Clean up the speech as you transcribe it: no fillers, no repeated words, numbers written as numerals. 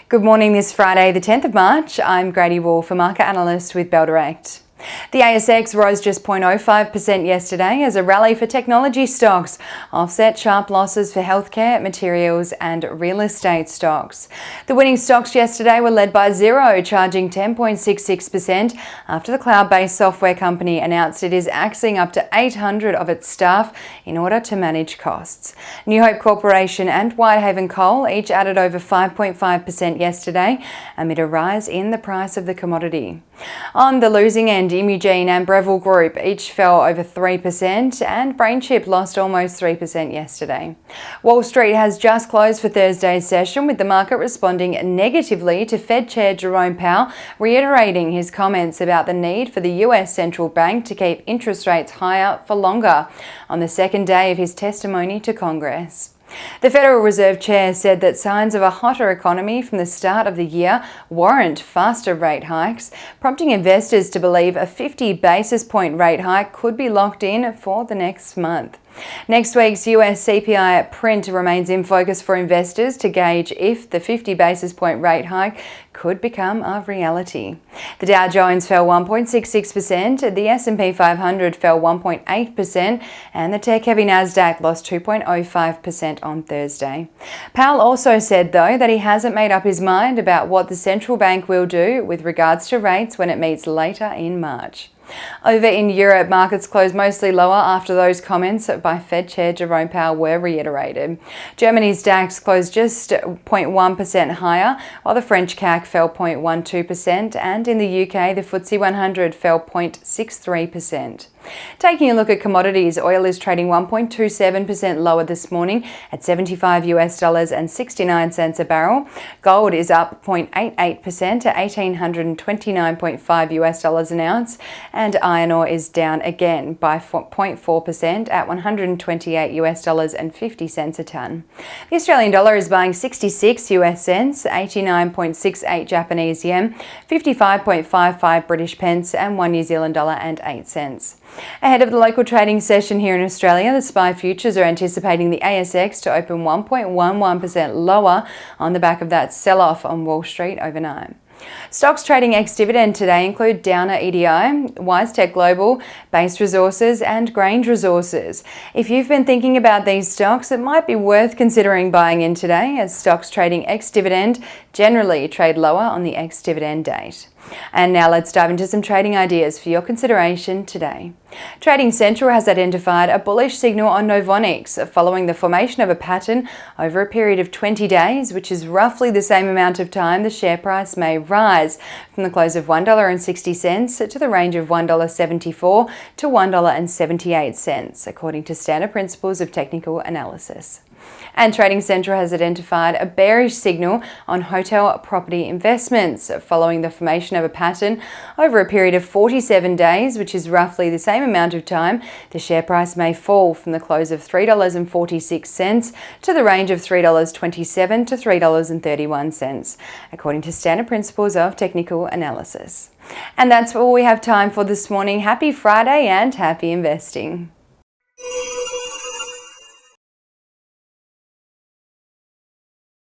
Good morning this Friday, the 10th of March. I'm Grady Wolf, a market analyst with Bell Direct. The ASX rose just 0.05% yesterday as a rally for technology stocks offset sharp losses for healthcare, materials and real estate stocks. The winning stocks yesterday were led by Xero, charging 10.66% after the cloud-based software company announced it is axing up to 800 of its staff in order to manage costs. New Hope Corporation and Whitehaven Coal each added over 5.5% yesterday amid a rise in the price of the commodity. On the losing end, Imugene and Breville Group each fell over 3% and BrainChip lost almost 3% yesterday. Wall Street has just closed for Thursday's session, with the market responding negatively to Fed Chair Jerome Powell reiterating his comments about the need for the US central bank to keep interest rates higher for longer on the second day of his testimony to Congress. The Federal Reserve Chair said that signs of a hotter economy from the start of the year warrant faster rate hikes, prompting investors to believe a 50 basis point rate hike could be locked in for the next month. Next week's US CPI print remains in focus for investors to gauge if the 50 basis point rate hike could become a reality. The Dow Jones fell 1.66%, the S&P 500 fell 1.8%, and the tech-heavy Nasdaq lost 2.05% on Thursday. Powell also said, though, that he hasn't made up his mind about what the central bank will do with regards to rates when it meets later in March. Over in Europe, markets closed mostly lower after those comments by Fed Chair Jerome Powell were reiterated. Germany's DAX closed just 0.1% higher, while the French CAC fell 0.12%, and in the UK, the FTSE 100 fell 0.63%. Taking a look at commodities, oil is trading 1.27% lower this morning at $75.69 a barrel. Gold is up 0.88% to $1,829.5 an ounce, and iron ore is down again by 0.4% at $128.50 a tonne. The Australian dollar is buying 66 US cents, 89.68 Japanese yen, 55.55 British pence, and 1 New Zealand dollar and 8 cents. Ahead of the local trading session here in Australia, the SPI futures are anticipating the ASX to open 1.11% lower on the back of that sell-off on Wall Street overnight. Stocks trading ex-dividend today include Downer EDI, WiseTech Global, Base Resources and Grange Resources. If you've been thinking about these stocks, it might be worth considering buying in today, as stocks trading ex-dividend generally trade lower on the ex-dividend date. And now let's dive into some trading ideas for your consideration today. Trading Central has identified a bullish signal on Novonix following the formation of a pattern over a period of 20 days, which is roughly the same amount of time the share price may rise from the close of $1.60 to the range of $1.74 to $1.78, according to standard principles of technical analysis. And Trading Central has identified a bearish signal on hotel property investments following the formation of a pattern over a period of 47 days, which is roughly the same amount of time the share price may fall from the close of $3.46 to the range of $3.27 to $3.31, according to standard principles of technical analysis. And that's all we have time for this morning. Happy Friday and happy investing.